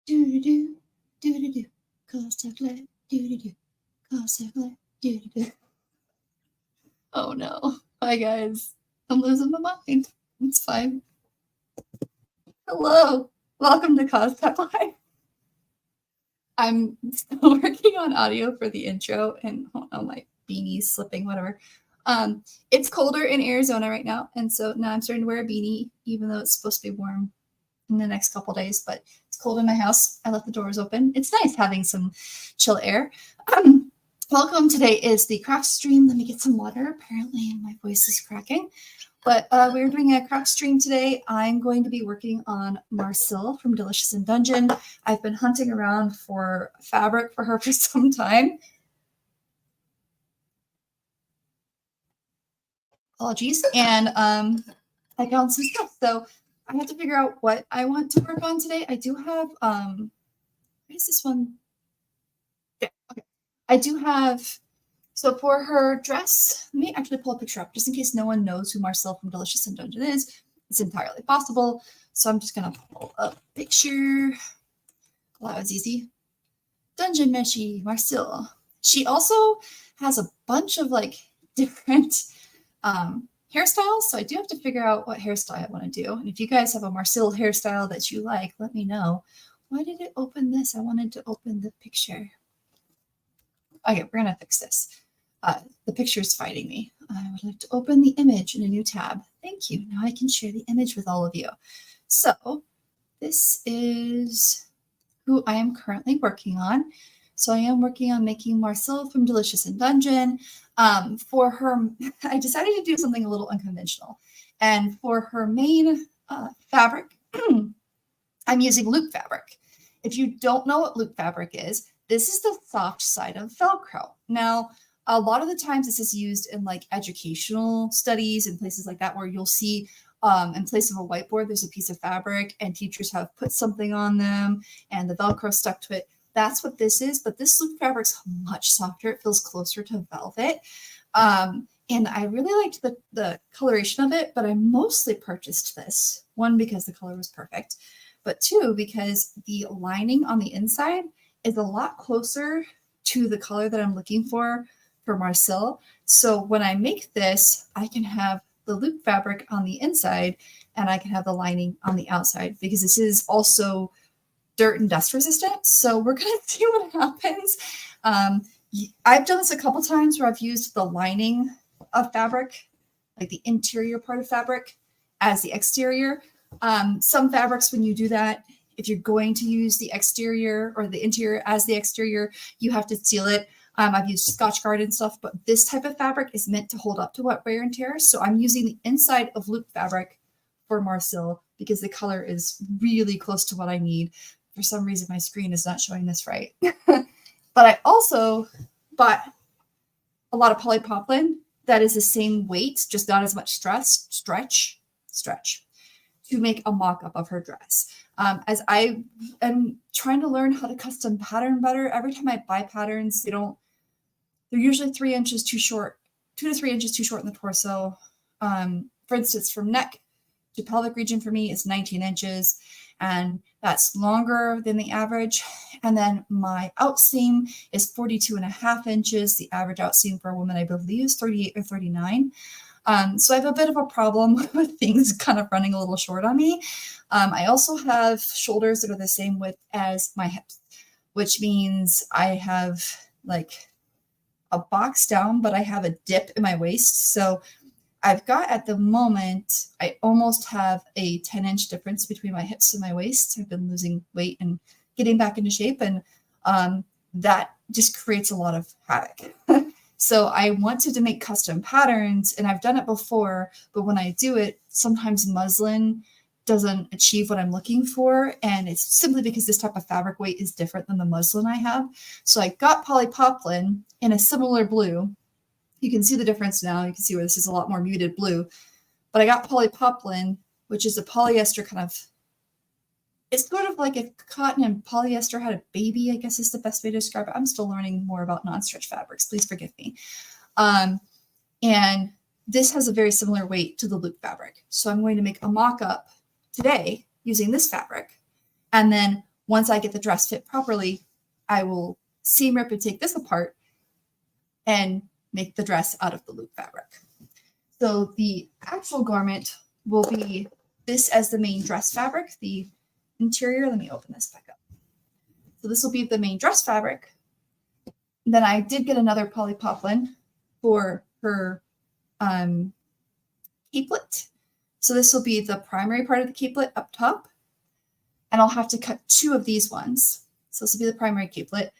Do-do-do, do-do-do, cossack, do-do-do, cossack, do-do-do. Oh no. Hi guys. I'm losing my mind. It's fine. Hello. Welcome to Cossack Live. I'm still working on audio for the intro and oh, my beanie's slipping, whatever. It's colder in Arizona right now, and so now I'm starting to wear a beanie, even though it's supposed to be warm in the next couple days, but it's cold in my house. I left the doors open. It's nice having some chill air. Welcome. Today is the craft stream. Let me get some water. Apparently my voice is cracking, but we're doing a craft stream today. I'm going to be working on Marcel from Delicious in Dungeon. I've been hunting around for fabric for her for some time. Apologies. And I found some stuff. So I have to figure out what I want to work on today. I do have, what is this one? Yeah, okay. I do have, so for her dress, let me actually pull a picture up just in case no one knows who Marcel from Delicious in Dungeon is. It's entirely possible. So I'm just going to pull a picture. Well, that was easy. Dungeon Meshi, Marcel. She also has a bunch of like different hairstyles, so I do have to figure out what hairstyle I want to do. And if you guys have a Marcel hairstyle that you like, let me know. Why did it open this? I wanted to open the picture. Okay, we're gonna fix this. The picture is fighting me. I would like to open the image in a new tab. Thank you. Now I can share the image with all of you. So this is who I am currently working on. So I am working on making Marcel from Delicious in Dungeon. For her, I decided to do something a little unconventional. And for her main fabric, I'm using loop fabric. If you don't know what loop fabric is, this is the soft side of Velcro. Now, a lot of the times this is used in like educational studies and places like that where you'll see in place of a whiteboard, there's a piece of fabric and teachers have put something on them and the Velcro stuck to it. That's what this is, but this loop fabric's much softer. It feels closer to velvet. And I really liked the coloration of it, but I mostly purchased this. One, because the color was perfect, but two, because the lining on the inside is a lot closer to the color that I'm looking for Marcel. So when I make this, I can have the loop fabric on the inside and I can have the lining on the outside because this is also dirt and dust resistant. So we're going to see what happens. I've done this a couple times where I've used the lining of fabric, like the interior part of fabric, as the exterior. Some fabrics, when you do that, if you're going to use the exterior or the interior as the exterior, you have to seal it. I've used Scotchgard and stuff, but this type of fabric is meant to hold up to wet wear and tear. So I'm using the inside of loop fabric for Marcel because the color is really close to what I need. For some reason, my screen is not showing this right. But I also bought a lot of polypropylene that is the same weight, just not as much stretch to make a mock-up of her dress. As I am trying to learn how to custom pattern better, every time I buy patterns, they're usually 3 inches too short, 2 to 3 inches too short in the torso. For instance, from neck to pelvic region for me is 19 inches, and that's longer than the average. And then my outseam is 42.5 inches. The average outseam for a woman, I believe, is 38 or 39. So I have a bit of a problem with things kind of running a little short on me. I also have shoulders that are the same width as my hips, which means I have like a box down, but I have a dip in my waist. So I've got at the moment, I almost have a 10-inch difference between my hips and my waist. I've been losing weight and getting back into shape, and that just creates a lot of havoc. So I wanted to make custom patterns, and I've done it before, but when I do it, sometimes muslin doesn't achieve what I'm looking for, and it's simply because this type of fabric weight is different than the muslin I have. So I got polypropylene in a similar blue. You can see the difference now. You can see where this is a lot more muted blue, but I got polypropylene, which is a polyester kind of, it's sort of like if cotton and polyester had a baby, I guess is the best way to describe it. I'm still learning more about non-stretch fabrics. Please forgive me. And this has a very similar weight to the loop fabric. So I'm going to make a mock-up today using this fabric. And then once I get the dress fit properly, I will seam rip and take this apart and make the dress out of the loop fabric. So the actual garment will be this as the main dress fabric, the interior. Let me open this back up. So this will be the main dress fabric. And then I did get another polypoplin for her capelet. So this will be the primary part of the capelet up top. And I'll have to cut 2 of these ones. So this will be the primary capelet.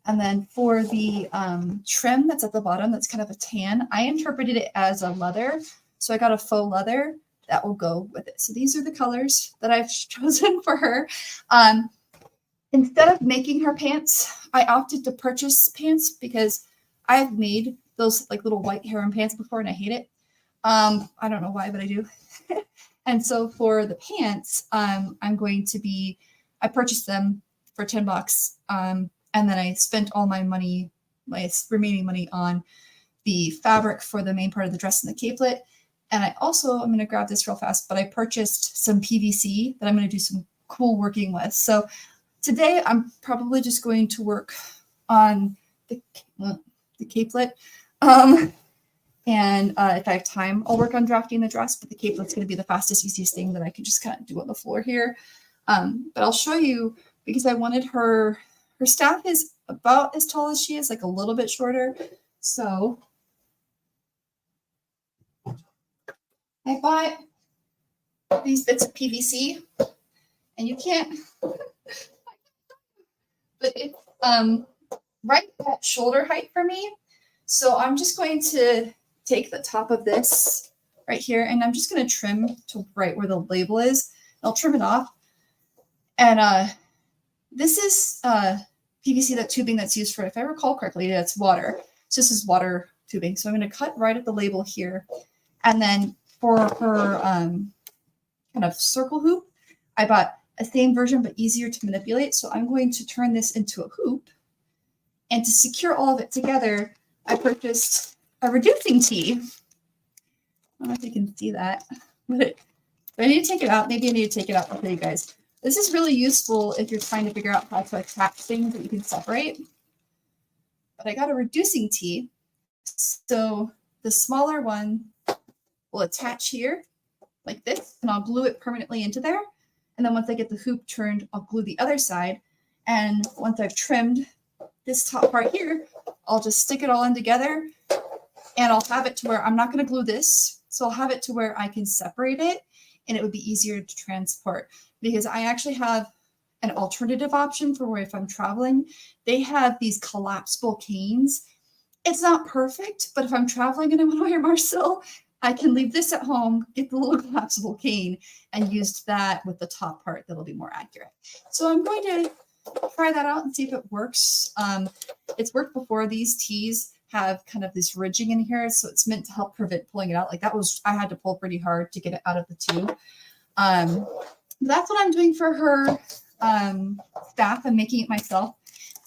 And then for the trim that's at the bottom, that's kind of a tan, I interpreted it as a leather. So I got a faux leather that will go with it. So these are the colors that I've chosen for her. Instead of making her pants, I opted to purchase pants because I've made those like little white harem pants before and I hate it. I don't know why, but I do. And so for the pants, I purchased them for $10. And then I spent all my money, my remaining money on the fabric for the main part of the dress and the capelet. And I also, I'm going to grab this real fast, but I purchased some PVC that I'm going to do some cool working with. So today I'm probably just going to work on the capelet. And if I have time, I'll work on drafting the dress, but the capelet's going to be the fastest, easiest thing that I can just kind of do on the floor here. But I'll show you because I wanted her staff is about as tall as she is, like a little bit shorter. So I bought these bits of PVC and you can't, but it's right at shoulder height for me. So I'm just going to take the top of this right here and I'm just going to trim to right where the label is. I'll trim it off. And this is PVC, that tubing that's used for, if I recall correctly, that's water. So this is water tubing. So I'm going to cut right at the label here. And then for her kind of circle hoop, I bought a same version but easier to manipulate. So I'm going to turn this into a hoop. And to secure all of it together, I purchased a reducing tee. I don't know if you can see that, but I need to take it out. Maybe I need to take it out to show you guys. This is really useful if you're trying to figure out how to attach things that you can separate. But I got a reducing tee. So the smaller one will attach here like this, and I'll glue it permanently into there. And then once I get the hoop turned, I'll glue the other side. And once I've trimmed this top part here, I'll just stick it all in together and I'll have it to where I'm not going to glue this. So I'll have it to where I can separate it and it would be easier to transport because I actually have an alternative option for where if I'm traveling, they have these collapsible canes. It's not perfect, but if I'm traveling and I want to wear Marcel, I can leave this at home, get the little collapsible cane and use that with the top part that'll be more accurate. So I'm going to try that out and see if it works. It's worked before. These tees have kind of this ridging in here, so it's meant to help prevent pulling it out. Like that was, I had to pull pretty hard to get it out of the tube. That's what I'm doing for her staff. I'm making it myself.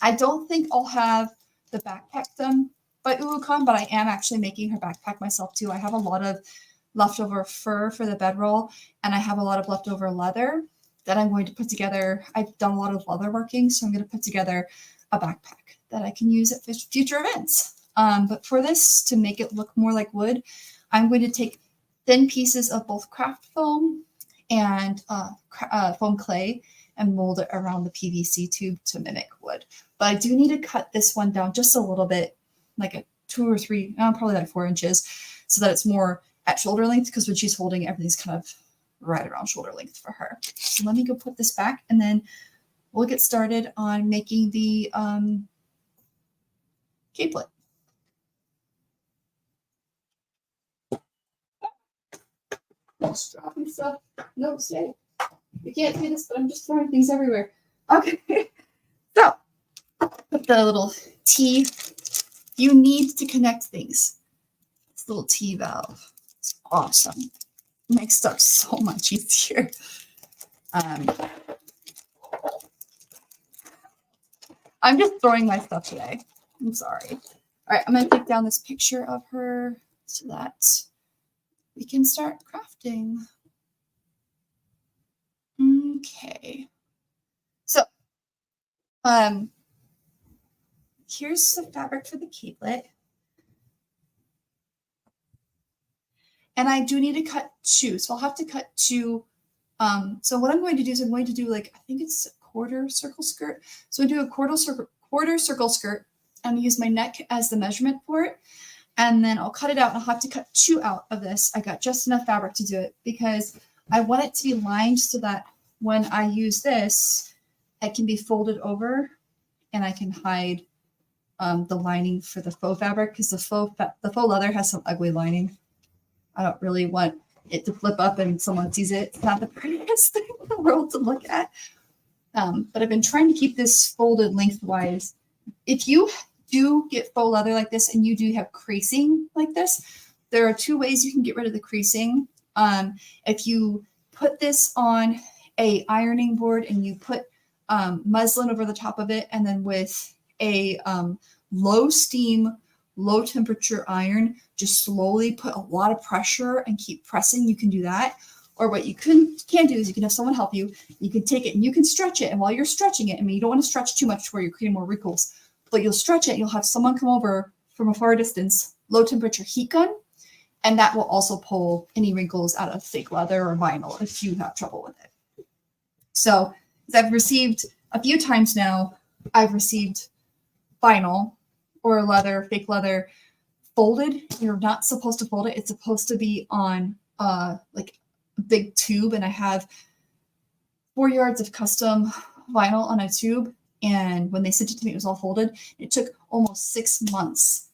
I don't think I'll have the backpack done by UwU Con, but I am actually making her backpack myself too. I have a lot of leftover fur for the bedroll, and I have a lot of leftover leather that I'm going to put together. I've done a lot of leather working, so I'm going to put together a backpack that I can use at future events. But for this, to make it look more like wood, I'm going to take thin pieces of both craft foam and foam clay and mold it around the PVC tube to mimic wood. But I do need to cut this one down just a little bit, like a 2 or 3, probably like 4 inches, so that it's more at shoulder length, because when she's holding, everything's kind of right around shoulder length for her. So let me go put this back and then we'll get started on making the capelet. Just dropping stuff. No, stay. You can't see this, but I'm just throwing things everywhere. Okay. So put the little T. You need to connect things. This little T valve. It's awesome. It makes stuff so much easier. I'm just throwing my stuff today. I'm sorry. All right, I'm going to take down this picture of her so that we can start crafting. Okay. So Here's the fabric for the capelet. And I do need to cut 2. So I'll have to cut 2. So what I'm going to do is I'm going to do like, I think it's a quarter circle skirt. So I do a quarter circle skirt and use my neck as the measurement for it. And then I'll cut it out and I'll have to cut 2 out of this. I got just enough fabric to do it because I want it to be lined so that when I use this, it can be folded over and I can hide the lining for the faux fabric because the faux leather has some ugly lining. I don't really want it to flip up and someone sees it. It's not the prettiest thing in the world to look at. But I've been trying to keep this folded lengthwise. If you do get faux leather like this and you do have creasing like this, there are 2 ways you can get rid of the creasing. If you put this on a ironing board and you put muslin over the top of it, and then with a low steam, low temperature iron, just slowly put a lot of pressure and keep pressing, you can do that. Or what you can do is you can have someone help you. You can take it and you can stretch it. And while you're stretching it, I mean, you don't want to stretch too much to where you're creating more wrinkles, but you'll stretch it and you'll have someone come over from a far distance, low temperature heat gun, and that will also pull any wrinkles out of fake leather or vinyl if you have trouble with it. So as I've received a few times now, I've received vinyl or leather, fake leather, folded. You're not supposed to fold it. It's supposed to be on like a big tube, and I have 4 yards of custom vinyl on a tube. And when they sent it to me, it was all folded. It took almost 6 months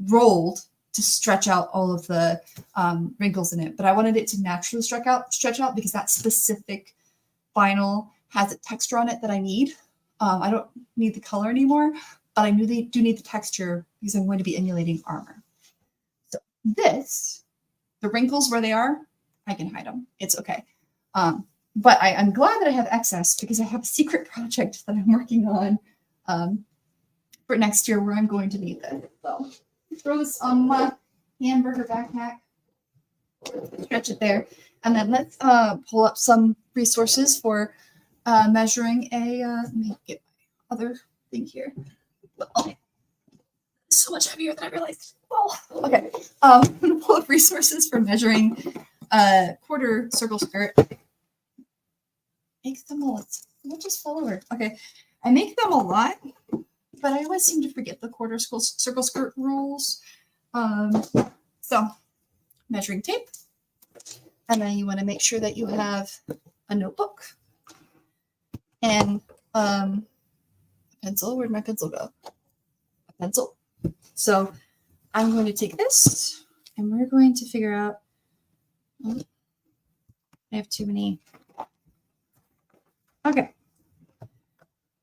rolled to stretch out all of the wrinkles in it. But I wanted it to naturally stretch out because that specific vinyl has a texture on it that I need. I don't need the color anymore, but I do need the texture because I'm going to be emulating armor. So this, the wrinkles where they are, I can hide them. It's okay. But I'm glad that I have excess because I have a secret project that I'm working on for next year where I'm going to need this. So throw this on my hamburger backpack, stretch it there, and then let's pull up some resources for measuring a, let me get my other thing here. Oh, it's so much heavier than I realized. Oh, okay. I'm going to pull up resources for measuring a quarter circle skirt. Make them all, what just fell over? Okay. I make them a lot, but I always seem to forget the quarter circle skirt rules. So measuring tape, and then you want to make sure that you have a notebook and a pencil. Where'd my pencil go? A pencil. So I'm going to take this and we're going to figure out, I have too many. Okay.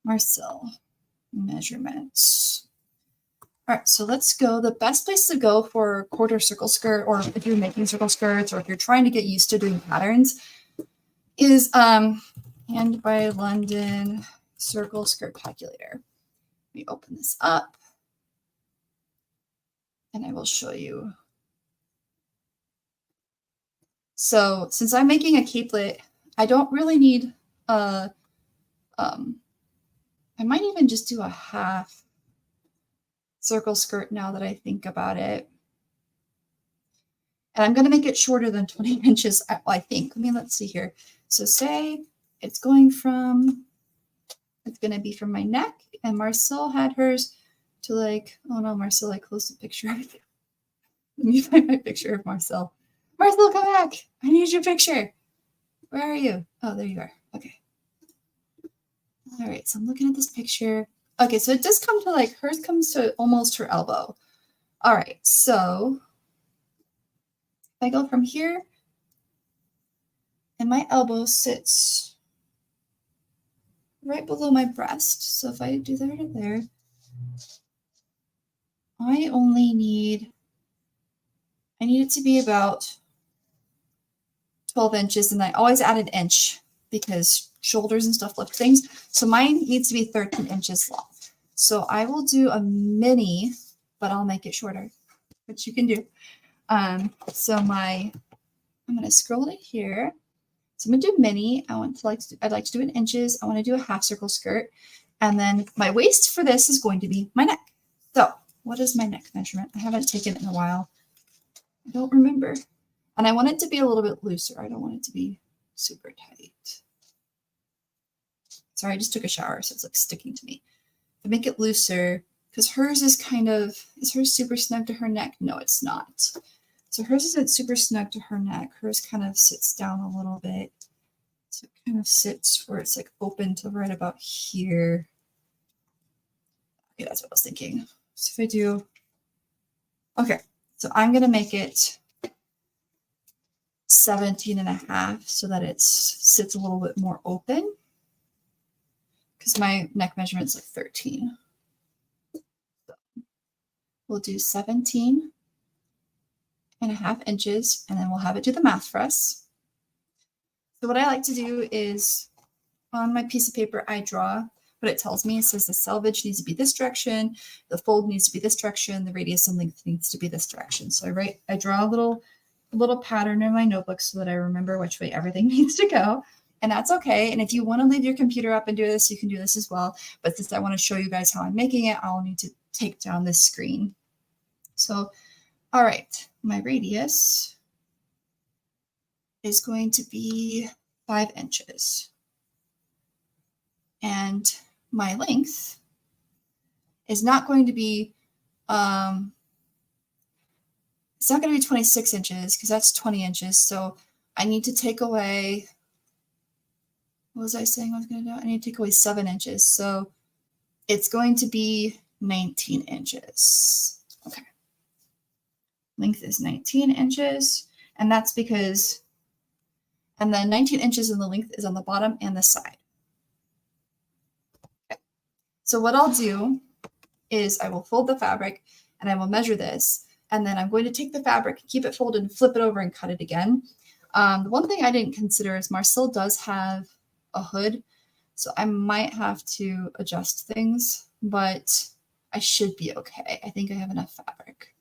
Marcel measurements. All right, so let's go. The best place to go for quarter circle skirt, or if you're making circle skirts, or if you're trying to get used to doing patterns, is Hand by London circle skirt calculator. Let me open this up, and I will show you. So since I'm making a capelet, I don't really need a. I might even just do a half circle skirt now that I think about it. And I'm going to make it shorter than 20 inches, I think. I mean, let's see here. So say it's going from, it's going to be from my neck, and Marcel had hers to like, oh no, Marcel, I closed the picture. Let me find my picture of Marcel. Marcel, come back. I need your picture. Where are you? Oh, there you are. Okay. All right, so I'm looking at this picture. Okay, so it does come to like, hers comes to almost her elbow. All right, so if I go from here, and my elbow sits right below my breast. So if I do there to there, I only need, I need it to be about 12 inches, and I always add an inch because shoulders and stuff lift things. So mine needs to be 13 inches long. So I will do a mini, but I'll make it shorter, which you can do. So I'm going to scroll it here. So I'm going to do mini. I'd like to do it in inches. I want to do a half circle skirt. And then my waist for this is going to be my neck. So what is my neck measurement? I haven't taken it in a while. I don't remember. And I want it to be a little bit looser. I don't want it to be super tight. Sorry, I just took a shower, so it's like sticking to me. To make it looser, because hers is kind of, is hers super snug to her neck? No, it's not. So hers isn't super snug to her neck. Hers kind of sits down a little bit. So it kind of sits where it's like open to right about here. Okay, that's what I was thinking. So if I do, okay, so I'm going to make it 17.5 so that it sits a little bit more open because my neck measurement is like 13. So we'll do 17.5 inches and then we'll have it do the math for us. So what I like to do is on my piece of paper, I draw what it tells me. It says the selvage needs to be this direction, the fold needs to be this direction, the radius and length needs to be this direction. So I draw a little pattern in my notebook so that I remember which way everything needs to go. And that's okay. And if you want to leave your computer up and do this, you can do this as well. But since I want to show you guys how I'm making it, I'll need to take down this screen. So, all right, my radius is going to be 5 inches. And my length is not going to be, it's not going to be 26 inches because that's 20 inches. So I need to take away, what was I saying I was going to do? I need to take away 7 inches. So it's going to be 19 inches. Okay. Length is 19 inches. And that's because, and then 19 inches in the length is on the bottom and the side. Okay. So what I'll do is I will fold the fabric and I will measure this. And then I'm going to take the fabric, keep it folded, and flip it over and cut it again. The one thing I didn't consider is Marcel does have a hood, so I might have to adjust things, but I should be okay. I think I have enough fabric.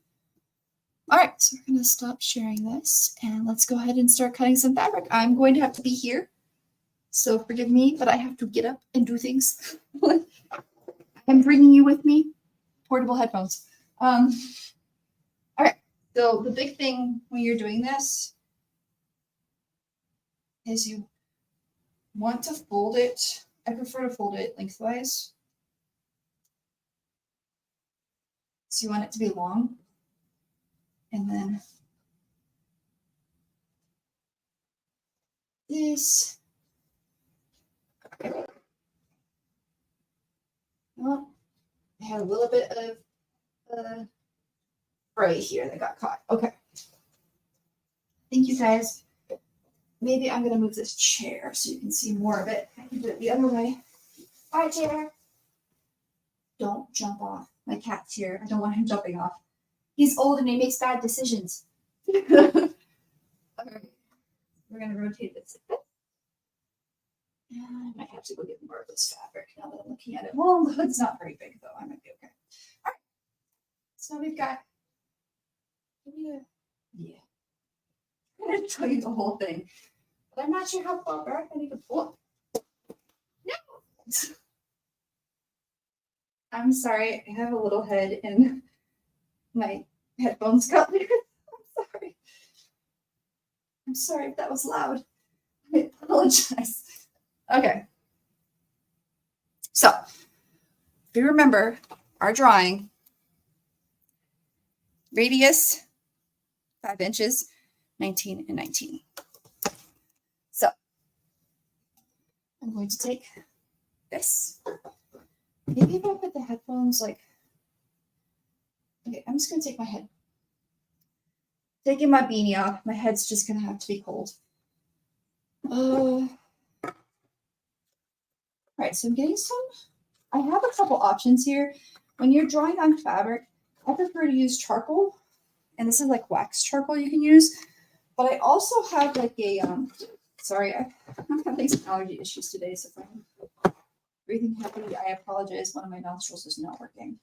All right, so we're going to stop sharing this, and let's go ahead and start cutting some fabric. I'm going to have to be here, so forgive me, but I have to get up and do things. I'm bringing you with me. Portable headphones. All right, so the big thing when you're doing this is you want to fold it. I prefer to fold it lengthwise. So you want it to be long. And then this. Well, I had a little bit of right here that got caught. Okay. Thank you guys. Maybe I'm going to move this chair so you can see more of it. I can do it the other way. Hi, chair. Don't jump off. My cat's here. I don't want him jumping off. He's old and he makes bad decisions. All right. We're going to rotate this a bit. And I might have to go get more of this fabric now that I'm looking at it. Well, the hood's not very big, though. I might be okay. All right. So we've got, yeah. I'm going to tell you the whole thing. But I'm not sure how far back I need to pull. No! I'm sorry. I have a little head and my headphones got weird. I'm sorry. I'm sorry if that was loud. I apologize. Okay. So, if you remember our drawing, radius, 5 inches, 19 and 19. So, I'm going to take this. Maybe if I put the headphones like, okay, I'm just going to take my head. Taking my beanie off. My head's just going to have to be cold. All right, so I'm getting some, I have a couple options here. When you're drawing on fabric, I prefer to use charcoal. And this is like wax charcoal you can use. But I also have like a, sorry, I'm having some allergy issues today. So if I'm breathing heavy, I apologize. One of my nostrils is not working.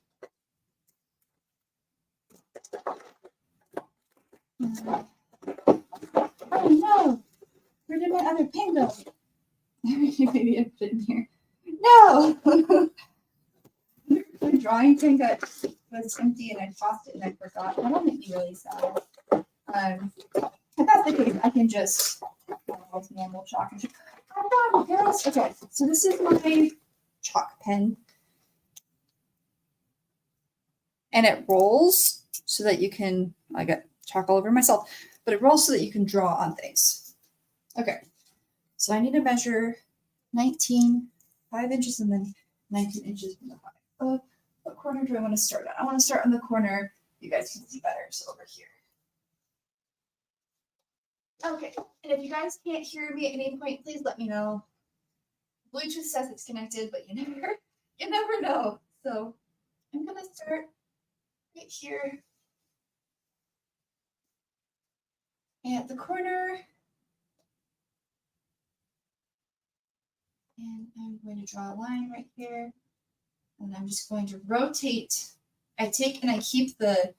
Oh no! Where did my other pen go? Maybe I've been here. No! drawing thing that was empty and I tossed it and I forgot. That'll make me really sad. If that's the case, I can just use normal chalk. Okay, so this is my chalk pen. And it rolls so that you can, I got chalk all over myself, but it rolls so that you can draw on things. Okay, so I need to measure 5 inches and then 19 inches from the 5. What corner do I want to start at? I want to start on the corner you guys can see better, so over here. Okay, and if you guys can't hear me at any point, please let me know. Bluetooth says it's connected, but you never know. So I'm gonna start right here at the corner. And I'm going to draw a line right here. And I'm just going to rotate. I take and I keep the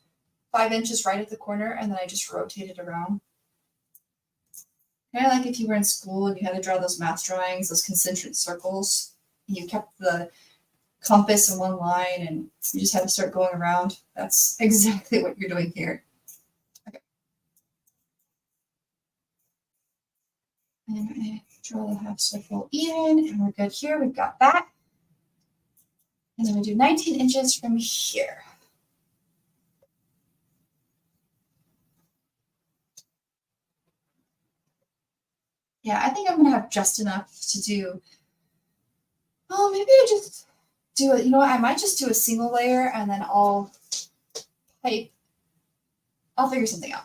5 inches right at the corner, and then I just rotate it around. Kind of like if you were in school and you had to draw those math drawings, those concentric circles, and you kept the compass in one line and you just had to start going around. That's exactly what you're doing here. Okay. And I'm going to draw the half circle even, and we're good here. We've got that. And then we do 19 inches from here. Yeah, I think I'm going to have just enough to do. Oh, maybe I just do it. You know what? I might just do a single layer and then I'll figure something out.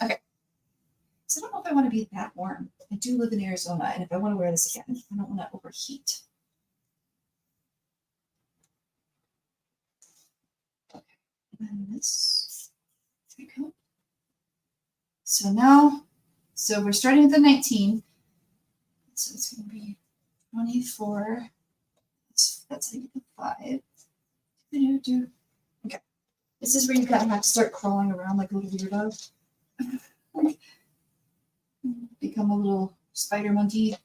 Okay. So I don't know if I want to be that warm. I do live in Arizona, and if I want to wear this again, I don't want to overheat. Okay. And this, there we go. So now, we're starting at the 19. So it's going to be 24. That's like the 5. Okay. This is where you kind of have to start crawling around like a little weirdo. Become a little spider monkey.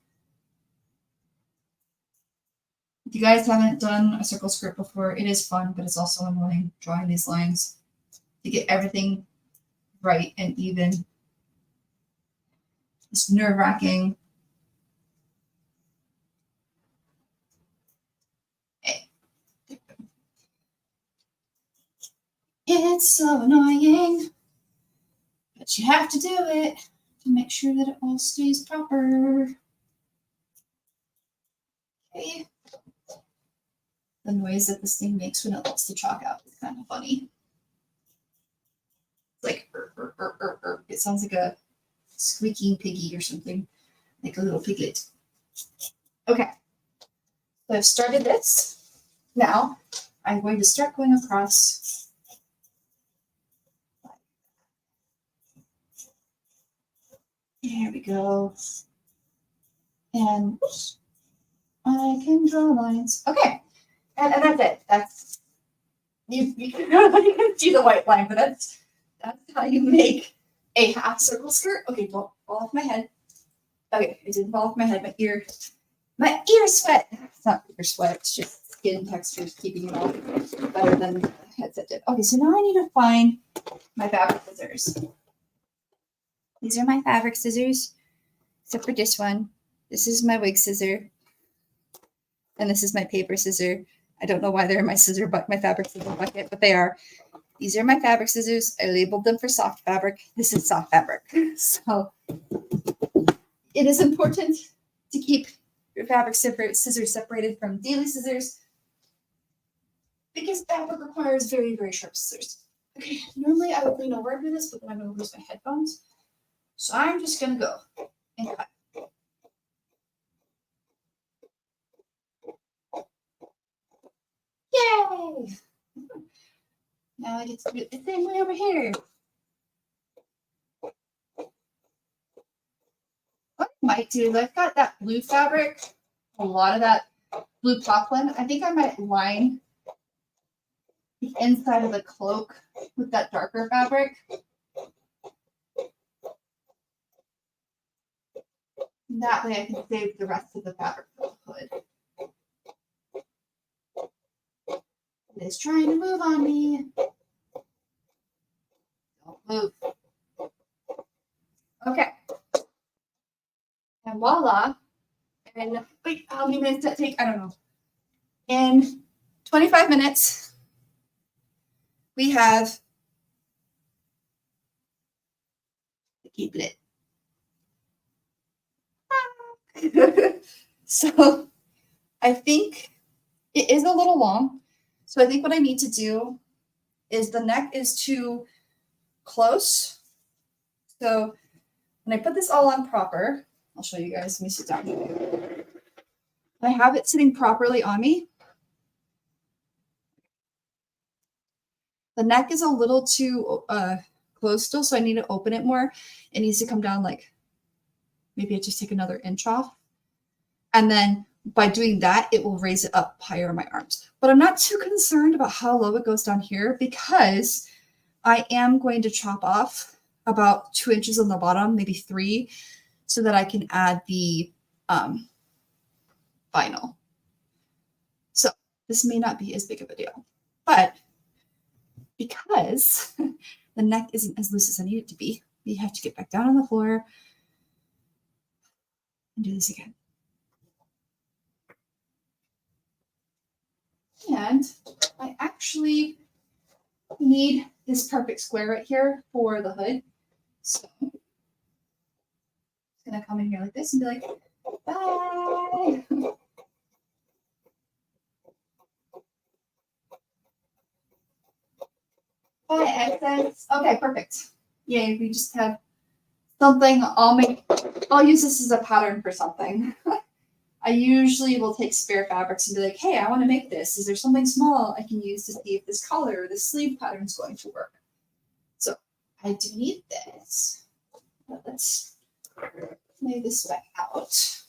If you guys haven't done a circle skirt before, it is fun, but it's also annoying drawing these lines to get everything right and even. It's nerve-wracking. It's so annoying, but you have to do it to make sure that it all stays proper. Okay. The noise that this thing makes when it lets the chalk out is kind of funny. It's like, it sounds like a squeaking piggy or something, like a little piglet. Okay, so I've started this. Now I'm going to start going across. There we go. And I can draw lines. Okay, and that's it. That's you can see the white line, but that's how you make a half circle skirt. Okay, don't fall off my head. Okay, it didn't fall off my head. My ear sweat. It's not ear sweat. It's just skin textures keeping it off better than the headset did. Okay, so now I need to find my fabric scissors. These are my fabric scissors, except for this one. This is my wig scissor, and this is my paper scissor. I don't know why they're in my my fabric scissor bucket, but they are. These are my fabric scissors. I labeled them for soft fabric. This is soft fabric. So it is important to keep your fabric scissors separated from daily scissors because fabric requires very, very sharp scissors. Okay, normally I would lean over and do this, but then I'm going to lose my headphones. So I'm just going to go and cut. Yay! Now I get to do it the same way over here. What I might do, I've got that blue fabric, a lot of that blue poplin. I think I might line the inside of the cloak with that darker fabric. And that way I can save the rest of the fabric for the hood. It's trying to move on me. Don't move. Okay. And voila. And wait, how many minutes does that take? I don't know. In 25 minutes, we have the keeplet. So I think it is a little long. So I think what I need to do is the neck is too close. So when I put this all on proper, I'll show you guys. Let me sit down. I have it sitting properly on me. The neck is a little too close still, so I need to open it more. It needs to come down like, maybe I just take another inch off. And then by doing that, it will raise it up higher in my arms. But I'm not too concerned about how low it goes down here because I am going to chop off about 2 inches on the bottom, maybe 3, so that I can add the vinyl. So this may not be as big of a deal, but because the neck isn't as loose as I need it to be, we have to get back down on the floor and do this again. And I actually need this perfect square right here for the hood. So I'm gonna come in here like this and be like, bye. Bye, accents. Okay, perfect. Yay, we just have something. I'll use this as a pattern for something. I usually will take spare fabrics and be like, hey, I want to make this. Is there something small I can use to see if this collar or this sleeve pattern is going to work? So I do need this. But let's lay this back out. Let's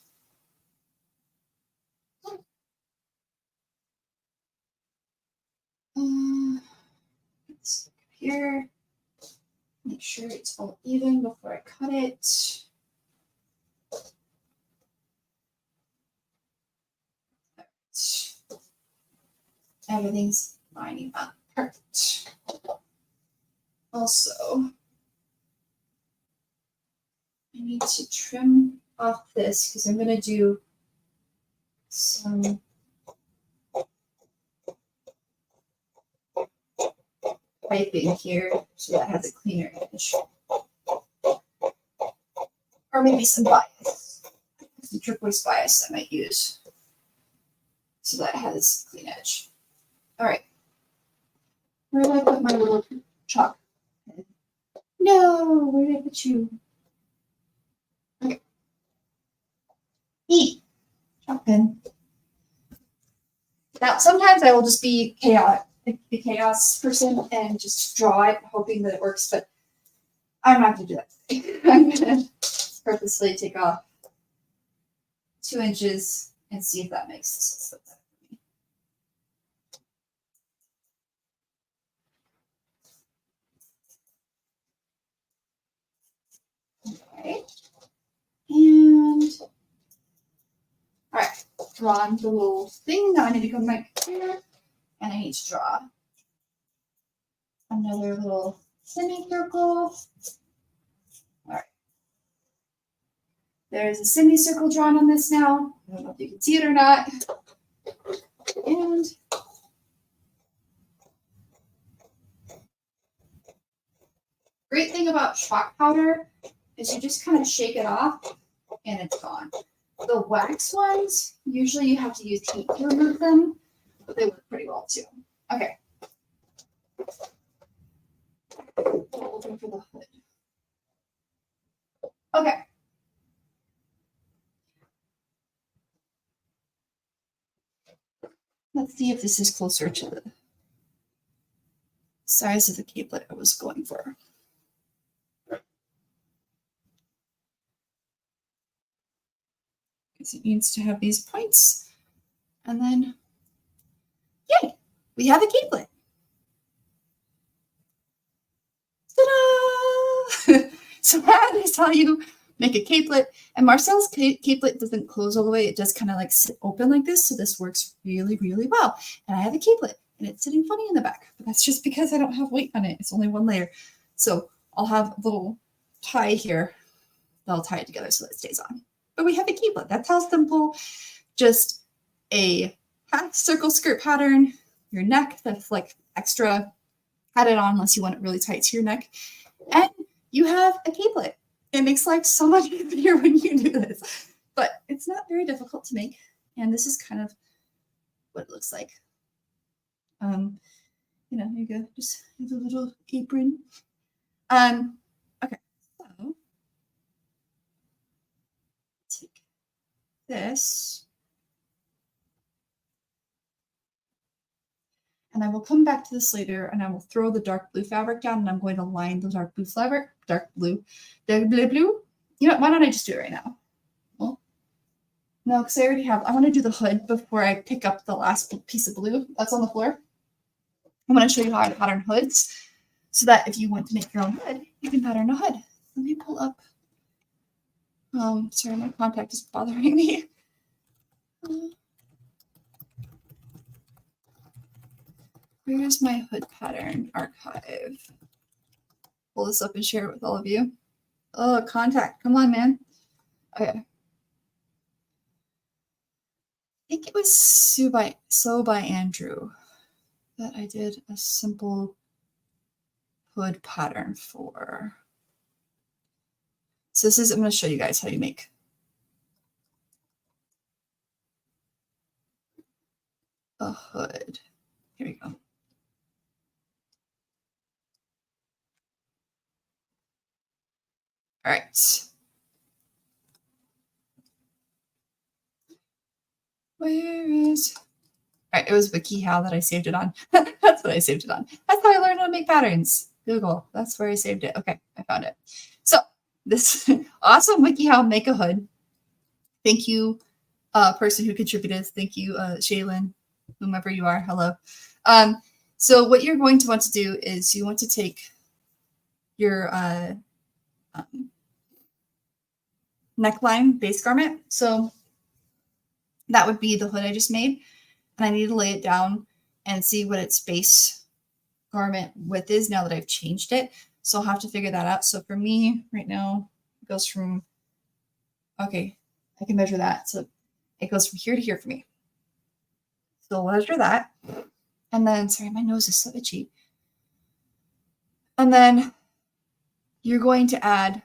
look here. Make sure it's all even before I cut it. Everything's lining up perfect. Also, I need to trim off this because I'm going to do some piping here so that has a cleaner edge. Or maybe some bias. Some turquoise bias I might use so that it has a clean edge. All right. Where did I put my little chalk pen? No, where did I put you? Okay. Eat. Chalk pen. Now, sometimes I will just be chaotic, the chaos person and just draw it, hoping that it works, but I'm not going to do that today. I'm going to purposely take off 2 inches and see if that makes sense. Okay. And all right, drawn the little thing. Now I need to go back here and I need to draw another little semicircle. All right. There's a semicircle drawn on this now. I don't know if you can see it or not. And great thing about chalk powder is you just kind of shake it off and it's gone. The wax ones, usually you have to use heat to remove them, but they work pretty well too. Okay. Looking for the hood. Okay. Let's see if this is closer to the size of the capelet I was going for. Because it needs to have these points. And then, yay, we have a capelet. Ta-da! So that is how you make a capelet. And Marcel's capelet doesn't close all the way. It just kind of like sit open like this. So this works really, really well. And I have a capelet. and it's sitting funny in the back, but that's just because I don't have weight on it. It's only one layer. So I'll have a little tie here. I'll tie it together so that it stays on. But we have a keeplet. That's how simple. Just a half circle skirt pattern, your neck that's like extra added on unless you want it really tight to your neck. And you have a capelet. It makes life so much easier when you do this. But it's not very difficult to make. And this is kind of what it looks like. You know, here you go. Just have a little apron. Okay, so take this. And I will come back to this later and I will throw the dark blue fabric down and I'm going to line the dark blue fabric, dark blue. You know what, why don't I just do it right now? Well, no, because I already have, I want to do the hood before I pick up the last piece of blue that's on the floor. I'm going to show you how to pattern hoods so that if you want to make your own hood, you can pattern a hood. Let me pull up. Sorry, my contact is bothering me. Where's my hood pattern archive? Pull this up and share it with all of you. Oh, contact. Come on, man. Okay. I think it was So by Andrew that I did a simple hood pattern for. So this is, I'm going to show you guys how you make a hood. Here we go. All right. Where is, all right, it was WikiHow that I saved it on. That's what I saved it on. That's how I learned how to make patterns. Google, that's where I saved it. Okay, I found it. So this awesome WikiHow make a hood. Thank you, person who contributed. Thank you, Shaylin, whomever you are. Hello. So what you're going to want to do is you want to take your neckline base garment. So that would be the hood I just made. And I need to lay it down and see what its base garment width is now that I've changed it. So I'll have to figure that out. So for me right now, it goes from, okay, I can measure that. So it goes from here to here for me. So I'll measure that. And then, sorry, my nose is so itchy. And then you're going to add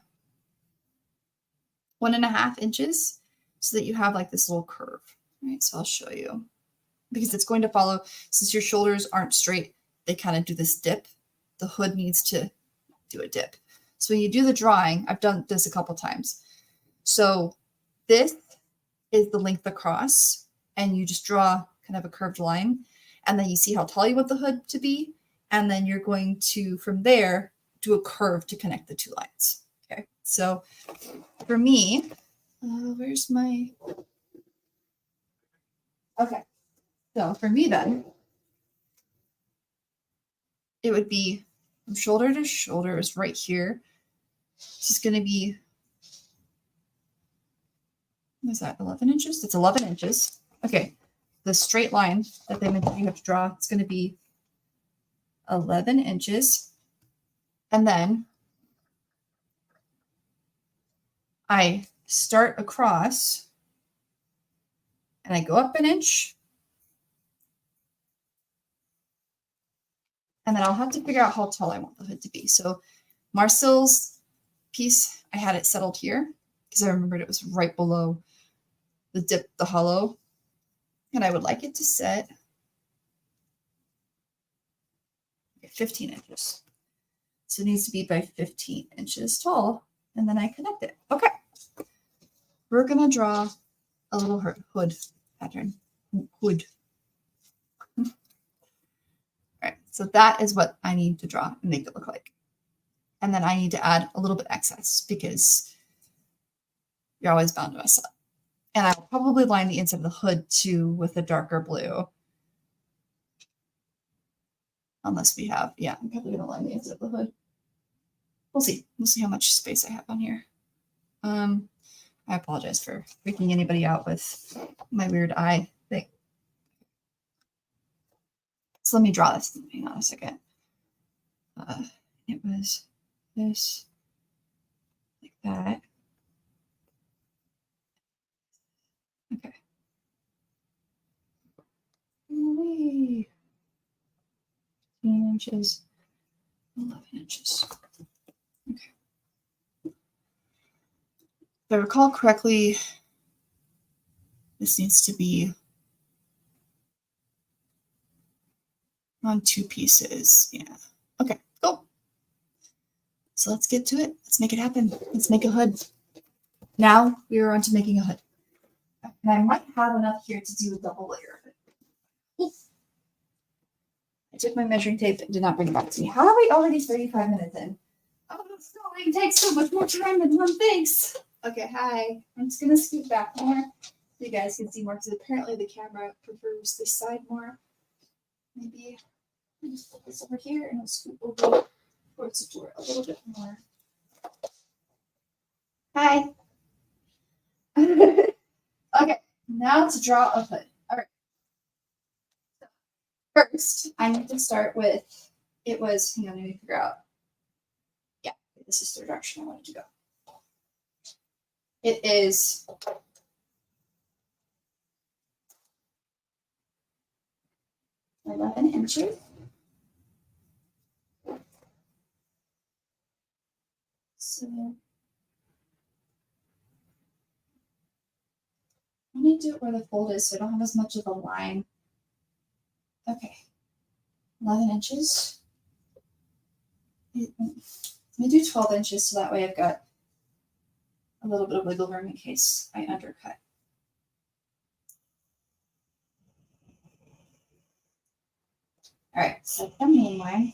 1.5 inches so that you have like this little curve. All right, so I'll show you. Because it's going to follow, since your shoulders aren't straight, they kind of do this dip. The hood needs to do a dip. So when you do the drawing, I've done this a couple times. So this is the length across, and you just draw kind of a curved line. And then you see how tall you want the hood to be. And then you're going to, from there, do a curve to connect the two lines. Okay, so for me, where's my, okay. So for me then, it would be from shoulder to shoulder is right here. It's just going to be, what is that, 11 inches? That's 11 inches. Okay, the straight line that they mentioned you have to draw, it's going to be 11 inches. And then I start across and I go up an inch. And then I'll have to figure out how tall I want the hood to be. So Marcel's piece, I had it settled here because I remembered it was right below the dip, the hollow. And I would like it to set 15 inches. So it needs to be by 15 inches tall. And then I connect it. Okay. We're going to draw a little hood pattern. Hood. All right. So that is what I need to draw and make it look like. And then I need to add a little bit excess because you're always bound to mess up. And I'll probably line the inside of the hood too with a darker blue. Unless we have, yeah, I'm probably going to line the inside of the hood. We'll see. We'll see how much space I have on here. I apologize for freaking anybody out with my weird eye thing. So let me draw this. Hang on a second. It was this, like that. Okay. 15 inches, 11 inches. Okay. If I recall correctly, this needs to be on 2 pieces. Yeah. Okay, cool. So let's get to it. Let's make it happen. Let's make a hood. Now we are on to making a hood. And I might have enough here to do a double layer of it. Oof. I took my measuring tape and did not bring it back to me. How are we already 35 minutes in? Oh, sewing takes so much more time than one thinks. Okay, hi. I'm just gonna scoot back more so you guys can see more because apparently the camera prefers this side more. Maybe I'll just put this over here and I'll scoot over towards the door a little bit more. Hi. Okay, now to draw a hood. All right. First, I need to start with, hang on, let me figure out. Yeah, this is the direction I wanted to go. It is 11 inches. So I need to do it where the fold is so I don't have as much of a line. Okay, 11 inches. Let me do 12 inches so that way I've got a little bit of wiggle room in case I undercut. All right, so the main line.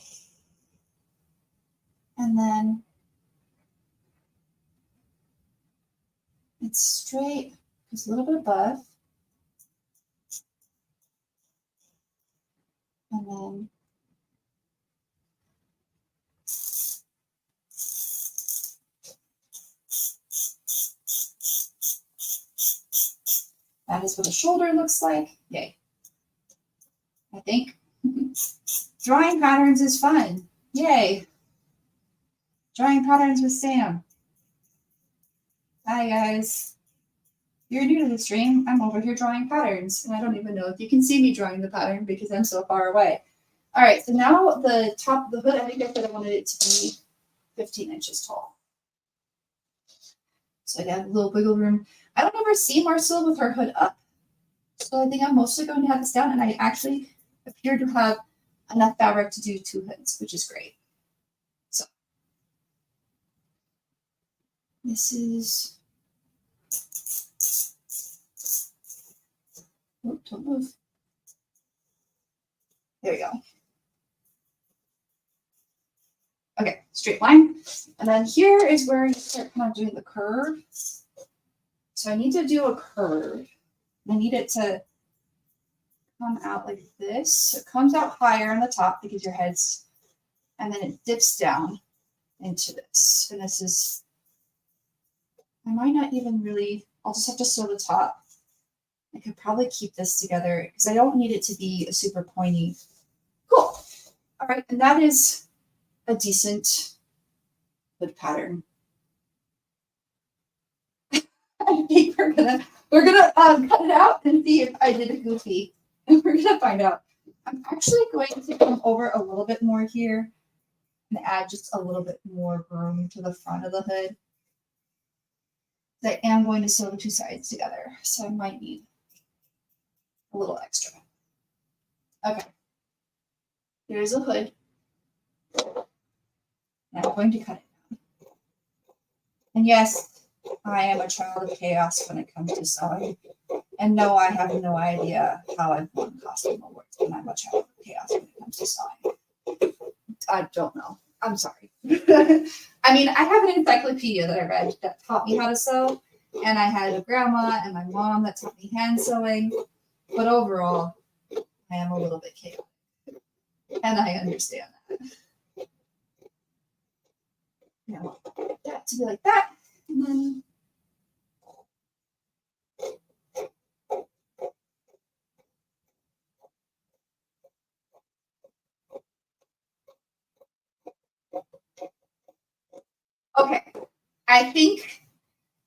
And then it's straight, just a little bit above. And then that is what a shoulder looks like. Yay. I think. Drawing patterns is fun. Yay. Drawing patterns with Sam. Hi, guys. If you're new to the stream, I'm over here drawing patterns, and I don't even know if you can see me drawing the pattern because I'm so far away. All right, so now the top of the hood, I think I said I wanted it to be 15 inches tall. So I got a little wiggle room. I don't ever see Marcel with her hood up, so I think I'm mostly going to have this down, and I actually appear to have enough fabric to do 2 hoods, which is great. So this is, oh, don't move. There we go. Okay, straight line. And then here is where you start kind of doing the curve. So I need to do a curve. I need it to come out like this. So it comes out higher on the top because your head's, and then it dips down into this. And this is, I might not even really, I'll just have to sew the top. I could probably keep this together because I don't need it to be a super pointy. Cool. All right, and that is a decent hood pattern. I think we're gonna cut it out and see if I did a goofy. And we're gonna find out. I'm actually going to come over a little bit more here and add just a little bit more room to the front of the hood. I am going to sew the 2 sides together, so I might need a little extra. Okay. Here's a hood. Now I'm going to cut it. And yes, I am a child of chaos when it comes to sewing. And no, I have no idea how I've won costume awards when I'm a child of chaos when it comes to sewing. I don't know. I'm sorry. I mean, I have an encyclopedia that I read that taught me how to sew. And I had a grandma and my mom that taught me hand sewing. But overall, I am a little bit chaotic. And I understand that. Yeah, that to be like that. And then I think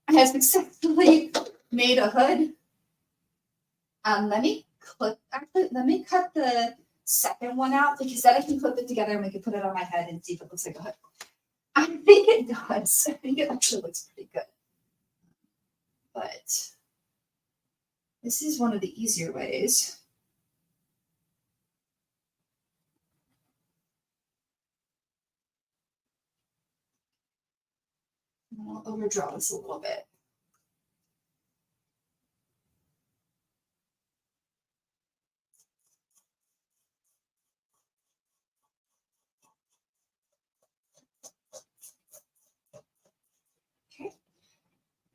I have successfully made a hood. Let me cut the second one out because then I can clip it together and we can put it on my head and see if it looks like a hood. I think it does. I think it actually looks pretty good. But this is one of the easier ways. I'll overdraw this a little bit. Okay.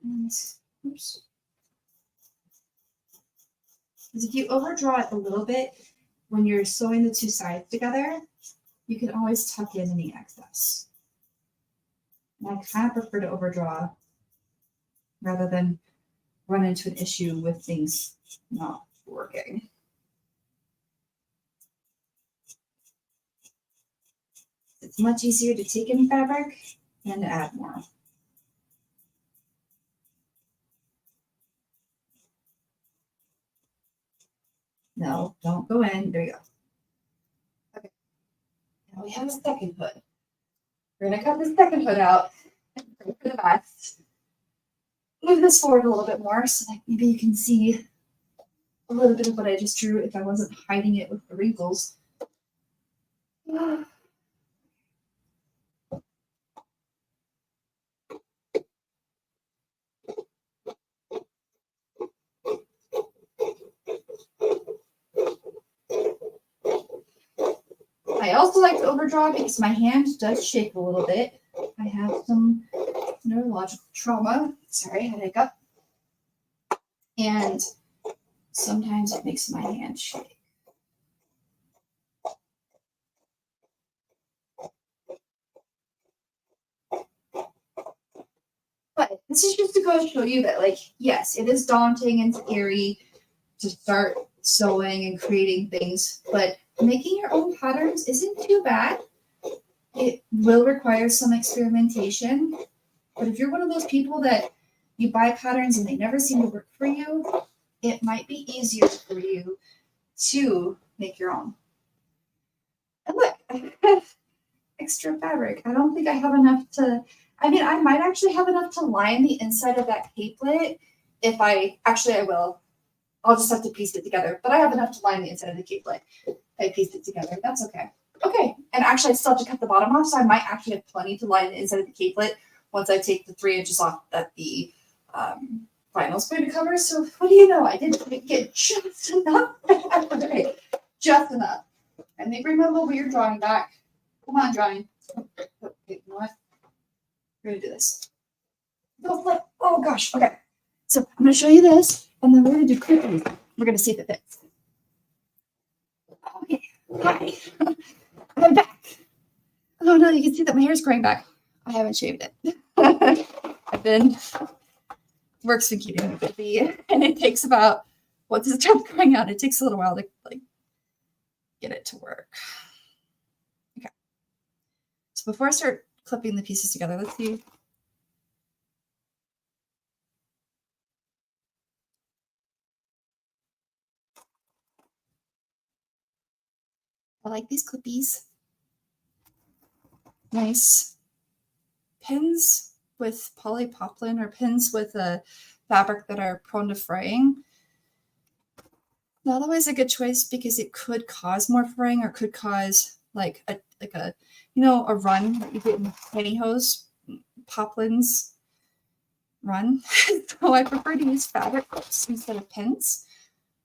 Oops. Because if you overdraw it a little bit, when you're sewing the two sides together, you can always tuck in any excess. And I kind of prefer to overdraw rather than run into an issue with things not working. It's much easier to take in fabric and to add more. No, don't go in. There you go. Okay. Now we have a second hood. We're going to cut the second hood out and pray for the best. Move this forward a little bit more so that maybe you can see a little bit of what I just drew if I wasn't hiding it with the wrinkles. I also like to overdraw because my hand does shake a little bit. I have some neurological trauma. Sorry, I had a hiccup. And sometimes it makes my hand shake. But this is just to go show you that, like, yes, it is daunting and scary to start sewing and creating things, but making your own patterns isn't too bad. It will require some experimentation, but if you're one of those people that you buy patterns and they never seem to work for you, it might be easier for you to make your own. And look, I have extra fabric. I don't think I have enough to, I mean, I might actually have enough to line the inside of that capelet if I will. I'll just have to piece it together, but I have enough to line the inside of the capelet. I pieced it together. That's okay. Okay, and actually I still have to cut the bottom off, so I might actually have plenty to line the inside of the capelet once I take the 3 inches off that the vinyl's going to cover. So what do you know? I did get just enough. Okay, just enough. And they bring my little weird drawing back. Come on, drawing. Okay, you know what? We're gonna do this. Go flip. Oh gosh. Okay. So I'm gonna show you this, and then we're gonna do clipping. We're gonna see if it fits. Okay. Hi. I'm back. Oh no, you can see that my hair's growing back. I haven't shaved it. I've been work's been keeping me busy, and it takes about once it starts growing out, it takes a little while to like get it to work. Okay. So before I start clipping the pieces together, let's see. I like these clippies. Nice pins with polypoplin or pins with a fabric that are prone to fraying. Not always a good choice because it could cause more fraying or could cause like a a run that you get in pantyhose poplins run. So I prefer to use fabric clips instead of pins.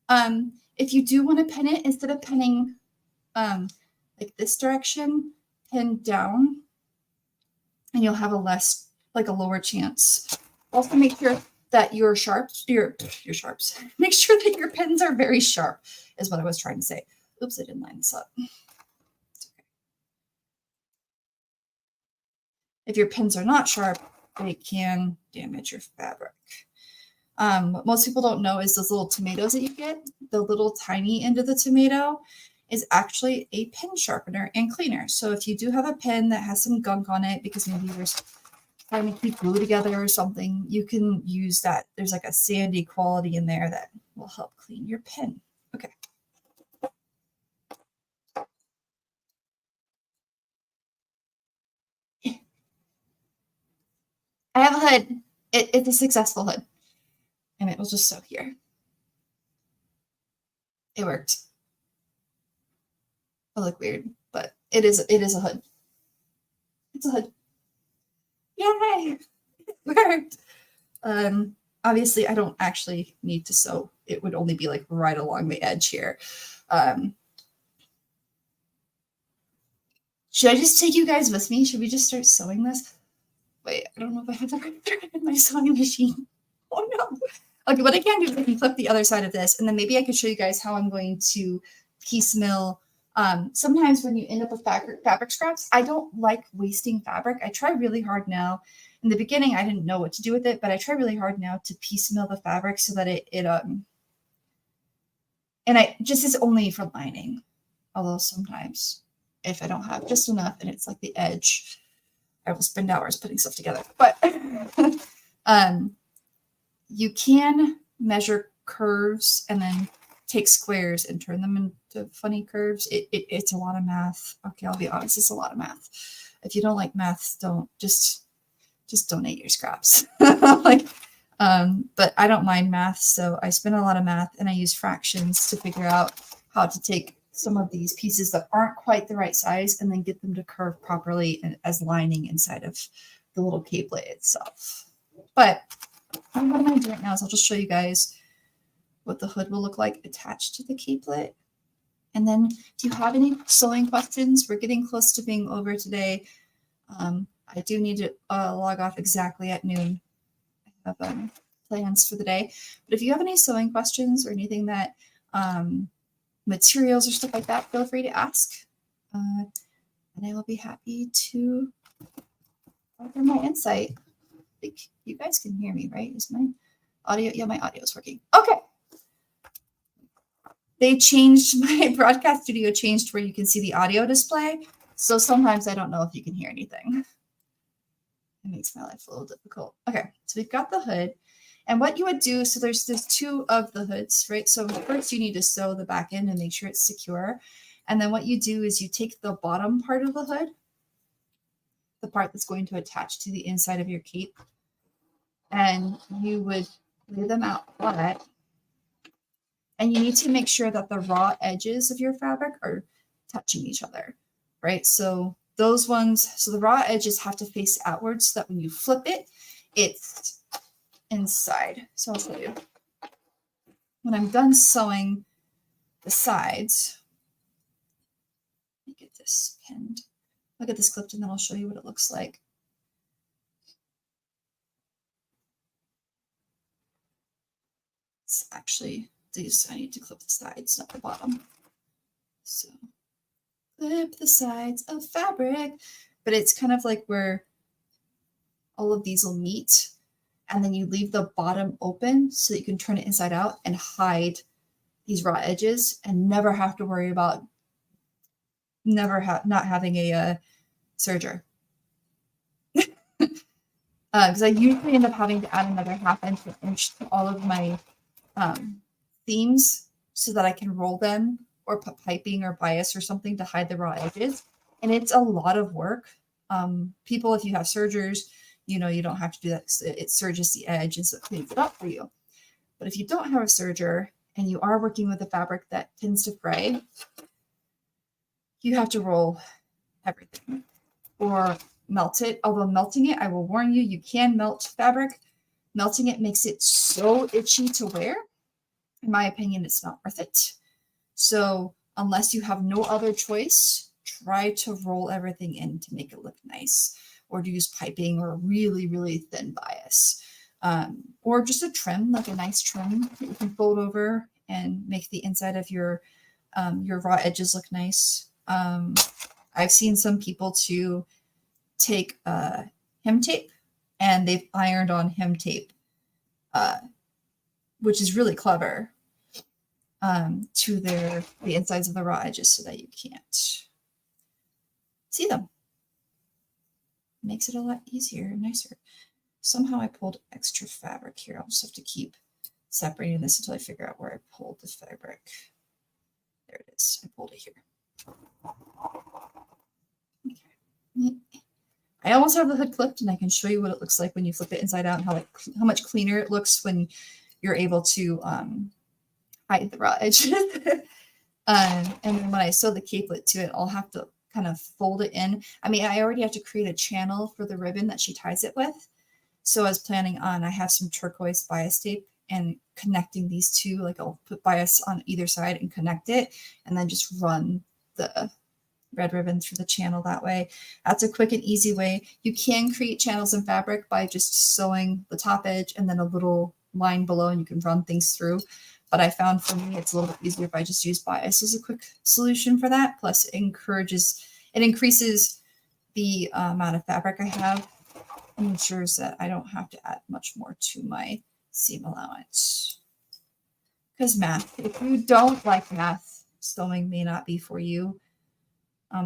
If you do want to pin it, instead of pinning like this direction, pin down, and you'll have a lower chance. Also, make sure that your sharps. Make sure that your pins are very sharp, is what I was trying to say. Oops, I didn't line this up. It's okay. If your pins are not sharp, they can damage your fabric. What most people don't know is those little tomatoes that you get, the little tiny end of the tomato is actually a pin sharpener and cleaner. So if you do have a pin that has some gunk on it because maybe there's trying to keep glue together or something, you can use that. There's like a sandy quality in there that will help clean your pen. Okay. I have a hood. It's a successful hood. And it will just sew here. It worked. I look weird, but it is a hood. It's a hood. Yay! It worked. Obviously I don't actually need to sew. It would only be like right along the edge here. Should I just take you guys with me? Should we just start sewing this? Wait, I don't know if I have the right thread in my sewing machine. Oh no. Okay, what I can do is I can flip the other side of this, and then maybe I could show you guys how I'm going to piecemeal. Sometimes when you end up with fabric scraps, I don't like wasting fabric. I try really hard now. In the beginning, I didn't know what to do with it, but I try really hard now to piecemeal the fabric so that and I just is only for lining. Although sometimes if I don't have just enough and it's like the edge, I will spend hours putting stuff together. But you can measure curves and then take squares and turn them into funny curves. It's a lot of math. Okay, I'll be honest, it's a lot of math. If you don't like math, don't just donate your scraps. But I don't mind math, so I spend a lot of math and I use fractions to figure out how to take some of these pieces that aren't quite the right size and then get them to curve properly and as lining inside of the little capelet itself. But what I'm going to do right now is I'll just show you guys what the hood will look like attached to the capelet. And then if you have any sewing questions, we're getting close to being over today. I do need to log off exactly at noon. I have plans for the day. But if you have any sewing questions or anything that materials or stuff like that, feel free to ask. And I will be happy to offer my insight. I think you guys can hear me, right? Is my audio? Yeah, my audio is working. Okay. They changed, my broadcast studio changed where you can see the audio display. So sometimes I don't know if you can hear anything. It makes my life a little difficult. Okay, so we've got the hood. And what you would do, so there's two of the hoods, right? So first you need to sew the back end and make sure it's secure. And then what you do is you take the bottom part of the hood, the part that's going to attach to the inside of your cape, and you would lay them out flat. And you need to make sure that the raw edges of your fabric are touching each other, right? So those ones, so the raw edges have to face outwards so that when you flip it, it's inside. So I'll show you. When I'm done sewing the sides, let me get this pinned. I'll get this clipped and then I'll show you what it looks like. It's actually, I need to clip the sides, not the bottom. So clip the sides of fabric, but it's kind of like where all of these will meet, and then you leave the bottom open so that you can turn it inside out and hide these raw edges and never have to worry about not having a serger. Because I usually end up having to add another 1/2 inch to all of my themes so that I can roll them or put piping or bias or something to hide the raw edges. And it's a lot of work. People, if you have sergers, you know, you don't have to do that. It serges the edge and so it cleans it up for you. But if you don't have a serger and you are working with a fabric that tends to fray, you have to roll everything or melt it. Although melting it, I will warn you, you can melt fabric. Melting it makes it so itchy to wear. In my opinion, it's not worth it. So unless you have no other choice, try to roll everything in to make it look nice, or to use piping or really, really thin bias, or just a trim, like a nice trim that you can fold over and make the inside of your raw edges look nice. I've seen some people to take hem tape and they've ironed on hem tape, which is really clever, to the insides of the raw edges so that you can't see them. makes it a lot easier and nicer. Somehow I pulled extra fabric here. I'll just have to keep separating this until I figure out where I pulled the fabric. There it is. I pulled it here. Okay. I almost have the hood clipped, and I can show you what it looks like when you flip it inside out and how much cleaner it looks when you're able to hide the raw edges. And then when I sew the capelet to it, I'll have to kind of fold it in. I mean, I already have to create a channel for the ribbon that she ties it with. So I was planning on, I have some turquoise bias tape and connecting these two, like I'll put bias on either side and connect it and then just run the red ribbon through the channel that way. That's a quick and easy way. You can create channels in fabric by just sewing the top edge and then a little line below and you can run things through. But I found for me, it's a little bit easier if I just use bias as a quick solution for that. Plus it increases the amount of fabric I have and ensures that I don't have to add much more to my seam allowance. Because math, if you don't like math, sewing may not be for you.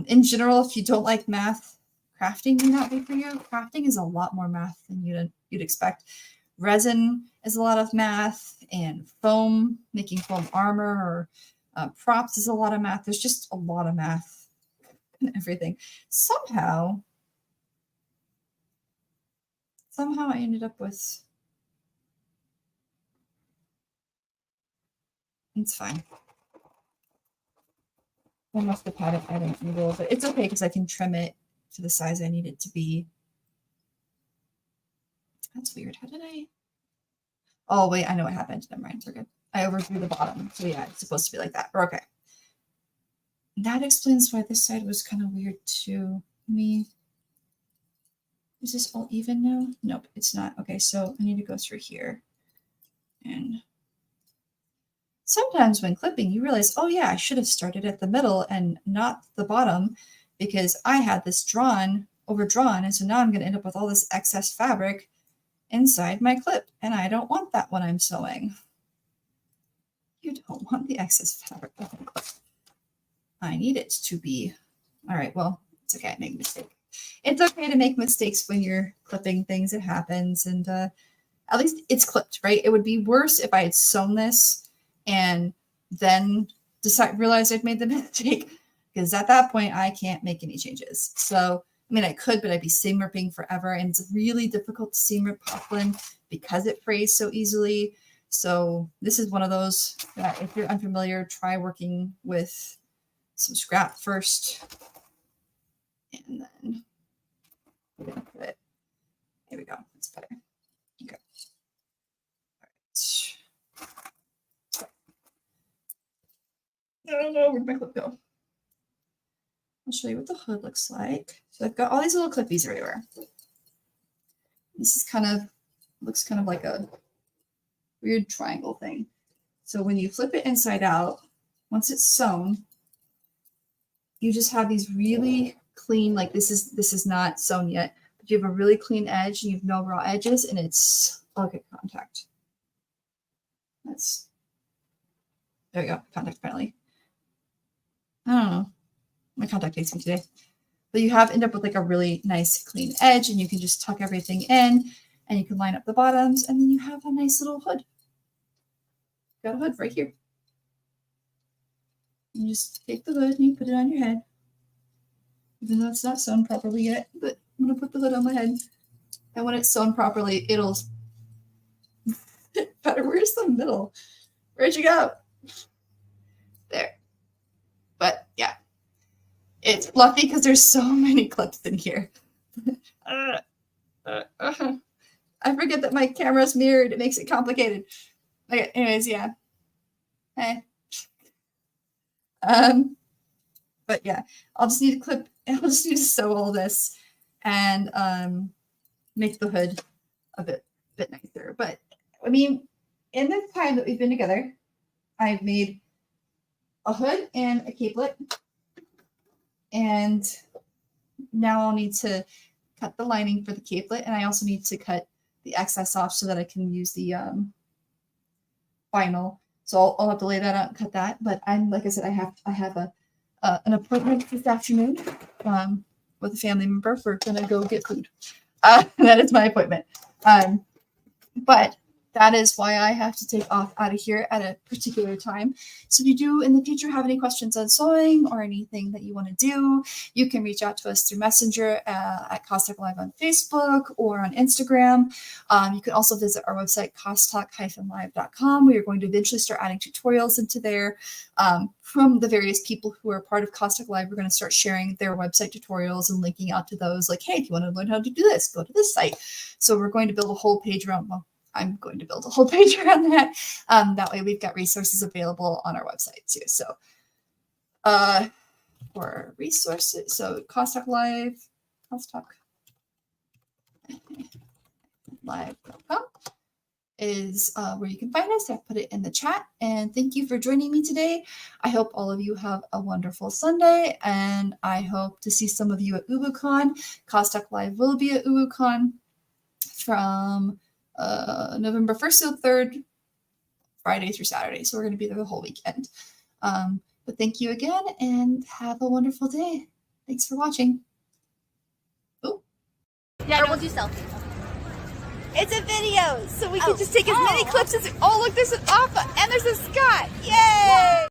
In general, if you don't like math, crafting may not be for you. Crafting is a lot more math than you'd expect. Resin is a lot of math, and foam, making foam armor or props is a lot of math. There's just a lot of math and everything. Somehow I ended up with, it's fine. I must have had it at an angle, but it's okay because I can trim it to the size I need it to be. That's weird. How did I? Oh, wait, I know what happened. Never mind. We're good. I overthrew the bottom. So yeah, it's supposed to be like that. Okay. That explains why this side was kind of weird too. Is this all even now? Nope, it's not. Okay, so I need to go through here. And sometimes when clipping, you realize, oh yeah, I should have started at the middle and not the bottom because I had this overdrawn. And so now I'm going to end up with all this excess fabric inside my clip. And I don't want that when I'm sewing. You don't want the excess fabric in the clip. I need it to be, all right, well, it's okay, I make a mistake. It's okay to make mistakes when you're clipping things, it happens. And at least it's clipped, right? It would be worse if I had sewn this and then realized I'd made the mistake, because at that point I can't make any changes. So, I mean, I could, but I'd be seam ripping forever. And it's really difficult to seam rip poplin because it frays so easily. So this is one of those that if you're unfamiliar, try working with some scrap first. And then we're going to put it, here we go, that's better. Okay. All right. I don't know, where'd my clip go? I'll show you what the hood looks like. So I've got all these little clippies everywhere. This is looks kind of like a weird triangle thing. So when you flip it inside out, once it's sewn, you just have these really clean, like this is not sewn yet, but you have a really clean edge and you have no raw edges, and it's, okay, contact. There we go, contact finally. I don't know. My contact hates me today. But you end up with like a really nice clean edge, and you can just tuck everything in and you can line up the bottoms, and then you have a nice little hood. Got a hood right here. You just take the hood and you put it on your head. Even though it's not sewn properly yet, but I'm going to put the hood on my head. And when it's sewn properly, it'll better. Where's the middle? Where'd you go? There. But yeah, it's fluffy because there's so many clips in here. I forget that my camera's mirrored. It makes it complicated. Okay, anyways, yeah. Hey. But yeah, I'll just need to sew all this and make the hood a bit nicer. But I mean, in this time that we've been together, I've made a hood and a capelet, and now I'll need to cut the lining for the capelet, and I also need to cut the excess off so that I can use the vinyl. So I'll have to lay that out and cut that. But like I said, I have an appointment this afternoon with a family member. We're going to go get food. That is my appointment. But that is why I have to take off out of here at a particular time. So if you do in the future have any questions on sewing or anything that you want to do, you can reach out to us through Messenger at Costalk Live on Facebook or on Instagram. You can also visit our website, costalk-live.com. We are going to eventually start adding tutorials into there from the various people who are part of Costalk Live. We're going to start sharing their website tutorials and linking out to those like, hey, if you want to learn how to do this, go to this site. So we're going to build a whole page around, well, I'm going to build a whole page around that. That way we've got resources available on our website too. So for resources, so Costalk Live, costalk-live.com is where you can find us. I put it in the chat. And thank you for joining me today. I hope all of you have a wonderful Sunday, and I hope to see some of you at UwU Con. Costalk Live will be at UwU Con from November 1st to the 3rd, Friday through Saturday. So we're going to be there the whole weekend. But thank you again and have a wonderful day. Thanks for watching. Oh. Yeah, or we'll do selfies. It's a video, so we can just take as many clips as. Oh, look, there's an Alpha and there's a Scott. Yay!